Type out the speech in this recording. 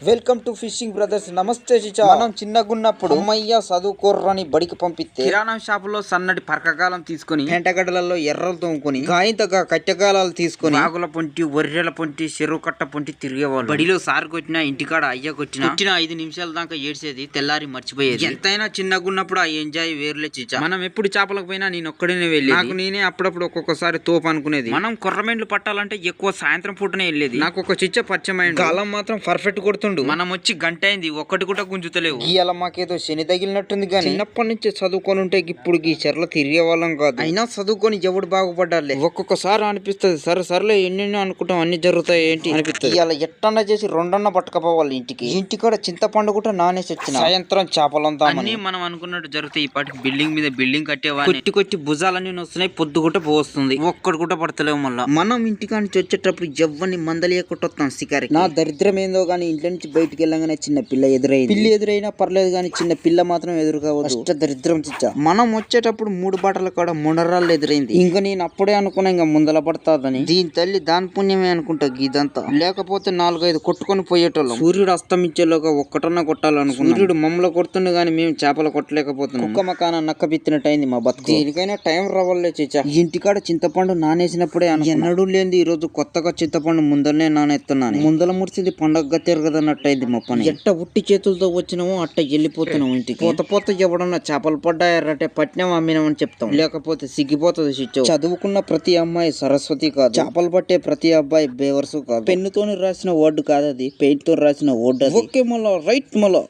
Welcome to fishing brothers. నమస్తే చిచా. మనం చిన్నగున్నప్పుడు అమ్మయ్య చదువుకోర్రని బడికి పంపిస్తే కిరాణా షాపులో సన్నటి పరకగాలం తీసుకుని పెంటగడ్డలలో ఎర్రలు తోముకొని గాయంతగా కట్టెగాలాలు తీసుకుని బాగుల పొంటి ఒర్రెల పొంటి చెరువు కట్ట పొంటి తిరిగేవాళ్ళు. బడిలో సార్ కొట్టినా ఇంటికాడ అయ్య కొట్టిన 5 నిమిషాల దాకా ఏడ్చేది, తెల్లారి మర్చిపోయేది. ఎంతైనా చిన్నగున్నప్పుడు ఆ ఎంజాయ్ వేరులే చిచా. మనం ఎప్పుడు చేపలకు పోయినా నేను ఒక్కడనే వెళ్ళి నాకు నేనే అప్పుడప్పుడు ఒక్కొక్కసారి తోపు అనుకునేది. మనం కొర్రమెండ్లు పట్టాలంటే ఎక్కువ సాయంత్రం పూటనే వెళ్ళేది. నాకు ఒక చిచ్చ పరిచయం అయింది. గాలం మాత్రం పర్ఫెక్ట్ కొడుతుంది. మనం వచ్చి గంట అయింది, ఒక్కటి కూడా గుంజుతలేవు. గీయాల మాకేదో శని తగిలినట్టుంది గానీ చిన్నప్పటి నుంచి చదువుకొని ఉంటే ఇప్పుడు ఈ చెర్ల తిరిగే వాళ్ళం కాదు. అయినా చదువుకొని ఎవడు బాగుపడ్డాలే. ఒక్కొక్కసారి అనిపిస్తుంది సరే ఎన్నెన్నో అనుకుంటాం అన్ని జరుగుతాయి ఏంటి అనిపిస్తుంది. ఇలా ఎట్టన్నా చేసి రెండన్న పట్టుకపోవాలి ఇంటికాడ చింతపండు కూడా నానేసి వచ్చిన సాయంత్రం చేపలంతా అన్ని మనం అనుకున్నట్టు జరుగుతాయి. ఇప్పటికి బిల్డింగ్ మీద బిల్డింగ్ కట్టేవాళ్ళు కొట్టి భుజాలన్నీ వస్తున్నాయి, పొద్దు కూడా పోస్తుంది, ఒక్కడు కూడా పడతలేవు. మళ్ళీ మనం ఇంటికా నుంచి వచ్చేటప్పుడు ఎవ్వరిని మందలియ కొట్టొస్తాం శికారి. నా దరిద్రం ఏందో గానీ ఇంట్లో నుంచి బయటికి వెళ్ళగానే చిన్న పిల్ల ఎదురైంది. పిల్లి ఎదురైనా పర్లేదు కానీ చిన్న పిల్ల మాత్రం ఎదురు కావచ్చు. అష్ట దరిద్రం చిచ్చా. మనం వచ్చేటప్పుడు 3 బాటల కాడ మునరాళ్ళు ఎదురైంది. ఇంకా నేను అప్పుడే అనుకున్నా ఇంకా ముందల పడతాదని. దీని తల్లి దాని పుణ్యమే అనుకుంటా ఇదంతా. లేకపోతే 4-5 కొట్టుకొని పోయేటోళ్ళం. సూర్యుడు అస్తమించేలోగా ఒక్కటన్నా కొట్టాలనుకున్నా. సూర్యుడు మమ్మల్ని కొడుతుండే గానీ మేము చేపలు కొట్టలేకపోతున్నాం. కుక్క మకాన నక్క బిత్తినట్టయింది మా బతుకు. దేనికైనా టైం రావాలే చిచ్చా. ఇంటికాడ చింతపండు నానేసినప్పుడే ఎన్నడూ లేని ఈ రోజు కొత్తగా చింతపండు ముందరనే నానేస్తున్నాను. ముందల ముడిసింది పండగ తిరగదన్నట్టయింది మా పని. ఎట్ట ఉట్టి చేతులతో వచ్చినామో అట్ట వెళ్ళిపోతున్నాం ఇంటికి. పోత ఎవడన్నా చేపలు పడ్డాయరంటే పట్నం అమ్మినామని చెప్తాం, లేకపోతే సిగ్గిపోతుంది చిచ్చో. చదువుకున్న ప్రతి అమ్మాయి సరస్వతి కాదు, చేపలు పట్టే ప్రతి అబ్బాయి బేవర్సు కాదు. పెన్నుతోని రాసిన వర్డ్ కాదు అది, పెయింట్ తో రాసిన వర్డ్. ఓకే మళ్ళా రైట్ మళ్ళా.